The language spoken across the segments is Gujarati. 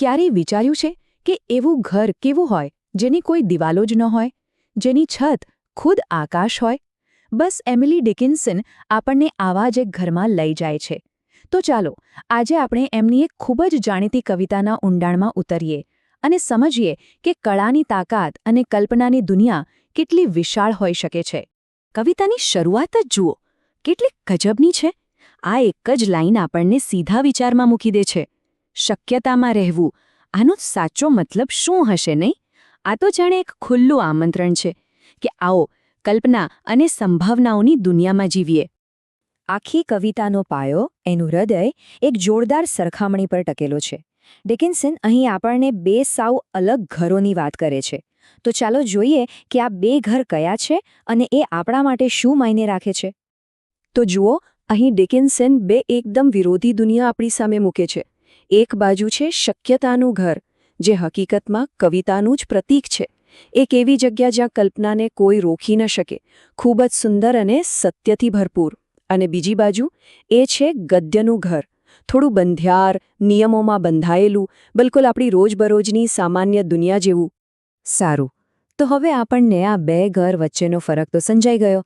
ક્યારેય વિચાર્યું છે કે એવું ઘર કેવું હોય જેની કોઈ દિવાલો જ ન હોય, જેની છત ખુદ આકાશ હોય? બસ એમિલી ડિકિન્સન આપણને આવા જ એક ઘરમાં લઈ જાય છે. તો ચાલો આજે આપણે એમની એક ખૂબ જ જાણીતી કવિતાના ઊંડાણમાં ઉતરીએ અને સમજીએ કે કળાની તાકાત અને કલ્પનાની દુનિયા કેટલી વિશાળ હોઈ શકે છે. કવિતાની શરૂઆત જ જુઓ, કેટલી ગજબની છે. આ એક જ લાઈન આપણને સીધા વિચારમાં મૂકી દે છે. શક્યતામાં રહેવું, આનો સાચો મતલબ શું હશે નહીં? આ તો જાણે એક ખુલ્લું આમંત્રણ છે કે આવો કલ્પના અને સંભાવનાઓની દુનિયામાં જીવીએ. આખી કવિતાનો પાયો, એનું હૃદય એક જોરદાર સરખામણી પર ટકેલો છે. ડિકિન્સન અહીં આપણને બે સાવ અલગ ઘરોની વાત કરે છે. તો ચાલો જોઈએ કે આ બે ઘર કયા છે અને એ આપણા માટે શું માયને રાખે છે. તો જુઓ, અહીં ડિકિન્સન બે એકદમ વિરોધી દુનિયા આપણી સામે મૂકે છે. એક બાજુ છે શક્યતાનું ઘર, જે હકીકતમાં કવિતાનું જ પ્રતીક છે. એક એવી જગ્યા જ્યાં કલ્પનાને કોઈ રોકી ન શકે, ખૂબ જ સુંદર અને સત્યથી ભરપૂર. અને બીજી બાજુ એ છે ગદ્યનું ઘર, થોડું બંધિયાર, નિયમોમાં બંધાયેલું, બિલકુલ આપણી રોજબરોજની સામાન્ય દુનિયા જેવું. સારું, તો હવે આપણને આ બે ઘર વચ્ચેનો ફરક તો સમજાઈ ગયો.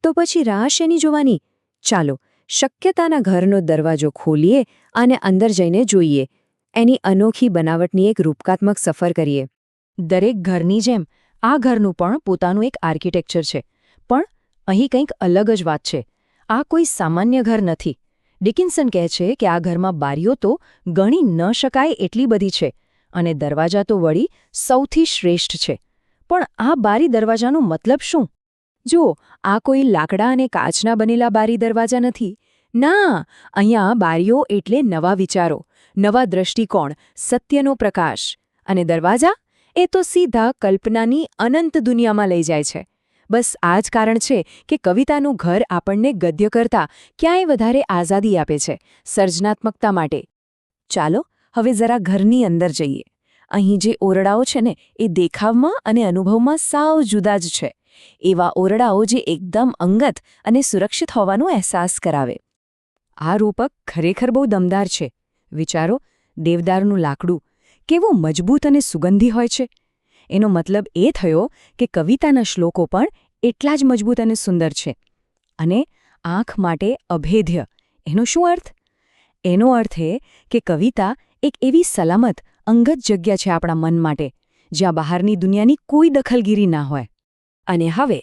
તો પછી રાહ શેની જોવાની? ચાલો શક્યતાના ઘરનો દરવાજો ખોલીએ અને અંદર જઈને જોઈએ. એની અનોખી બનાવટની એક રૂપકાત્મક સફર કરીએ. દરેક ઘરની જેમ આ ઘરનું પણ પોતાનું એક આર્કિટેક્ચર છે. પણ અહીં કંઈક અલગ જ વાત છે. આ કોઈ સામાન્ય ઘર નથી. ડિકિન્સન કહે છે કે આ ઘરમાં બારીઓ તો ગણી ન શકાય એટલી બધી છે અને દરવાજા તો વળી સૌથી શ્રેષ્ઠ છે. પણ આ બારી દરવાજાનો મતલબ શું? જુઓ, આ કોઈ લાકડા અને કાચના બનેલા બારી દરવાજા નથી. ના, અહીંયા બારીઓ એટલે નવા વિચારો, નવા દૃષ્ટિકોણ, સત્યનો પ્રકાશ. અને દરવાજા? એ તો સીધા કલ્પનાની અનંત દુનિયામાં લઈ જાય છે. બસ આ જ કારણ છે કે કવિતાનું ઘર આપણને ગદ્ય કરતાં ક્યાંય વધારે આઝાદી આપે છે, સર્જનાત્મકતા માટે. ચાલો હવે જરા ઘરની અંદર જઈએ. અહીં જે ઓરડાઓ છે ને, એ દેખાવમાં અને અનુભવમાં સાવ જુદા જ છે. એવા ઓરડાઓ જે એકદમ અંગત અને સુરક્ષિત હોવાનો અહેસાસ કરાવે. આ રૂપક ખરેખર બહુ દમદાર છે. વિચારો, દેવદારનું લાકડું કેવું મજબૂત અને સુગંધી હોય છે. એનો મતલબ એ થયો કે કવિતાના શ્લોકો પણ એટલા જ મજબૂત અને સુંદર છે. અને આંખ માટે અભેદ્ય. એનો શું અર્થ? એનો અર્થ એ કે કવિતા એક એવી સલામત, અંગત જગ્યા છે આપણા મન માટે, જ્યાં બહારની દુનિયાની કોઈ દખલગીરી ના હોય. અને હવે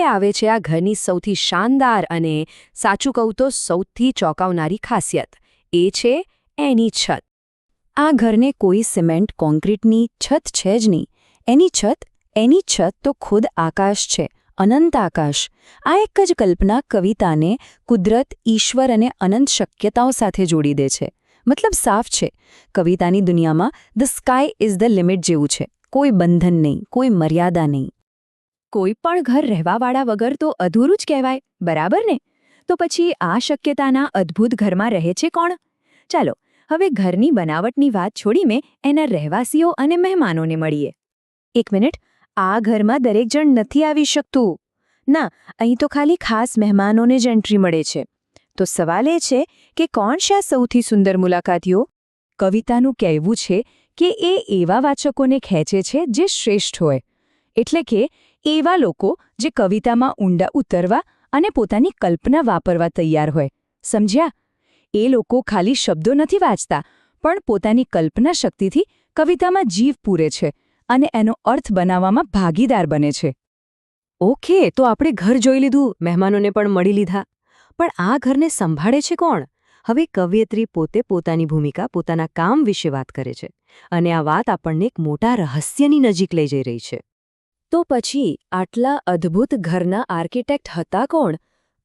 આવે છે આ ઘરની સૌથી શાનદાર અને, સાચું કહું તો, સૌથી ચોંકાવનારી ખાસિયત. એ છે એની છત. આ ઘરને કોઈ સિમેન્ટ કોન્ક્રીટની છત છે જ નહીં. એની છત તો ખુદ આકાશ છે, અનંત આકાશ. આ એક જ કલ્પના કવિતાને કુદરત, ઈશ્વર અને અનંત શક્યતાઓ સાથે જોડી દે છે. મતલબ સાફ છે, કવિતાની દુનિયામાં the sky is the limit જેવું છે. કોઈ બંધન નહીં, કોઈ મર્યાદા નહીં. કોઈ પણ ઘર રહેવાવાળા વગર તો અધૂરું જ કહેવાય, બરાબર ને? તો પછી આ શક્યતાના અદ્ભુત ઘરમાં રહે છે કોણ? ચાલો હવે ઘરની બનાવટની વાત છોડીને એના રહેવાસીઓ અને મહેમાનોને મળીએ. એક મિનિટ, આ ઘરમાં દરેક જણ નથી આવી શકતું. ના, અહીં તો ખાલી ખાસ મહેમાનોને જ એન્ટ્રી મળે છે. તો સવાલ એ છે કે કોણ છે આ સૌથી સુંદર મુલાકાતીઓ? કવિતાનું કહેવું છે કે એ એવા વાચકોને ખેંચે છે જે શ્રેષ્ઠ હોય. એટલે કે એવા લોકો જે કવિતામાં ઊંડા ઉતરવા અને પોતાની કલ્પના વાપરવા તૈયાર હોય. સમજ્યા? એ લોકો ખાલી શબ્દો નથી વાંચતા, પણ પોતાની કલ્પના શક્તિથી કવિતામાં જીવ પૂરે છે અને એનો અર્થ બનાવવામાં ભાગીદાર બને છે. ઓકે, તો આપણે ઘર જોઈ લીધું, મહેમાનોને પણ મળી લીધા. પણ આ ઘરને સંભાળે છે કોણ? હવે કવયિત્રી પોતે પોતાની ભૂમિકા, પોતાના કામ વિશે વાત કરે છે. અને આ વાત આપણને એક મોટા રહસ્યની નજીક લઈ જઈ રહી છે. તો પછી આટલા અદ્ભુત ઘરના આર્કિટેક્ટ હતા કોણ?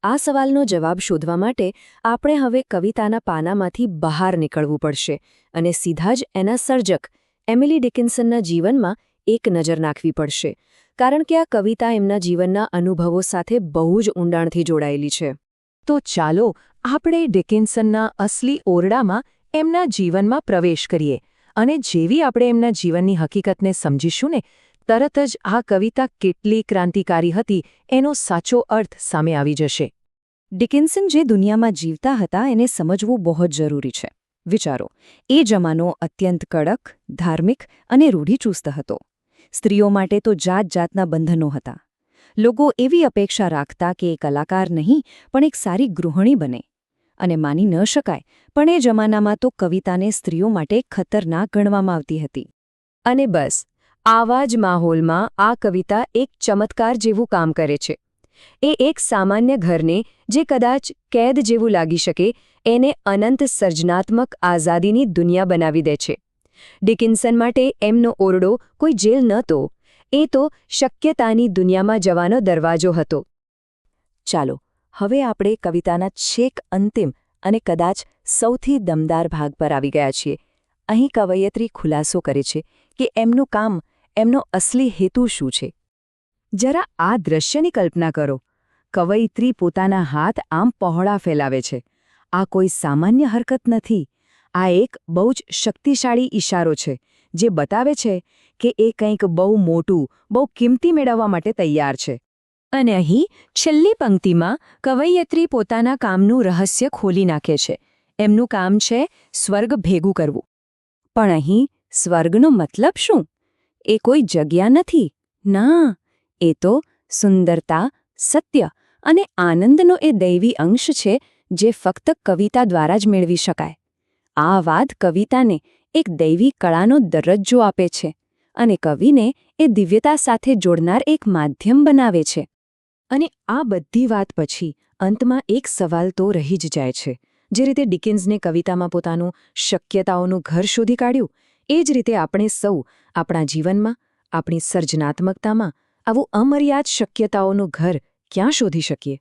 આ સવાલનો જવાબ શોધવા માટે આપણે હવે કવિતાના પાનામાંથી બહાર નીકળવું પડશે અને સીધા જ એના સર્જક એમિલી ડિકિન્સનના જીવનમાં એક નજર નાખવી પડશે. કારણ કે આ કવિતા એમના જીવનના અનુભવો સાથે બહુ જ ઊંડાણથી જોડાયેલી છે. તો ચાલો આપણે ડિકિન્સનના અસલી ઓરડામાં, એમના જીવનમાં પ્રવેશ કરીએ. અને જેવી આપણે એમના જીવનની હકીકતને સમજીશું ને, તરત જ આ કવિતા કેટલી ક્રાંતિકારી હતી એનો સાચો અર્થ સામે આવી જશે. ડિકિન્સન જે દુનિયામાં જીવતા હતા એને સમજવું બહુ જ જરૂરી છે. વિચારો, એ જમાનો અત્યંત કડક, ધાર્મિક અને રૂઢિચુસ્ત હતો. સ્ત્રીઓ માટે તો જાતજાતના બંધનો હતા. લોકો એવી અપેક્ષા રાખતા કે એ કલાકાર નહીં પણ એક સારી ગૃહિણી બને. અને માની ન શકાય, પણ એ જમાનામાં તો કવિતાને સ્ત્રીઓ માટે ખતરનાક ગણવામાં આવતી હતી. અને બસ આવા જ માહોલમાં આ કવિતા એક ચમત્કાર જેવું કામ કરે છે. એ એક સામાન્ય ઘરને, જે કદાચ કેદ જેવું લાગી શકે, એને અનંત સર્જનાત્મક આઝાદીની દુનિયા બનાવી દે છે. ડિકિન્સન માટે એમનો ઓરડો કોઈ જેલ નહોતો, એ તો શક્યતાની દુનિયામાં જવાનો દરવાજો હતો. ચાલો, હવે આપણે કવિતાના છેક અંતિમ અને કદાચ સૌથી દમદાર ભાગ પર આવી ગયા છીએ. અહીં કવયત્રી ખુલાસો કરે છે કે એમનું કામ, એમનો અસલી હેતુ શું છે. જરા આ દ્રશ્યની કલ્પના કરો. કવયિત્રી પોતાના હાથ આમ પહોળા ફેલાવે છે. આ કોઈ સામાન્ય હરકત નથી. આ એક બહુ જ શક્તિશાળી ઈશારો છે, જે બતાવે છે કે એ કંઈક બહુ મોટું, બહુ કિંમતી મેળવવા માટે તૈયાર છે. અને અહીં છેલ્લી પંક્તિમાં કવયિત્રી પોતાના કામનું રહસ્ય ખોલી નાખે છે. એમનું કામ છે સ્વર્ગ ભેગું કરવું. પણ અહીં સ્વર્ગનો મતલબ શું? એ કોઈ જગ્યા નથી. ના, એ તો સુંદરતા, સત્ય અને આનંદનો એ દૈવી અંશ છે, જે ફક્ત કવિતા દ્વારા જ મેળવી શકાય. આ વાત કવિતાને એક દૈવી કળાનો દરજ્જો આપે છે અને કવિને એ દિવ્યતા સાથે જોડનાર એક માધ્યમ બનાવે છે. અને આ બધી વાત પછી અંતમાં એક સવાલ તો રહી જ જાય છે. જે રીતે ડિકિન્સને કવિતામાં પોતાનું શક્યતાઓનું ઘર શોધી કાઢ્યું, એ જ રીતે આપણે સૌ આપણા જીવનમાં, આપણી સર્જનાત્મકતામાં આવું અમર્યાદ શક્યતાઓનું ઘર ક્યાં શોધી શકીએ?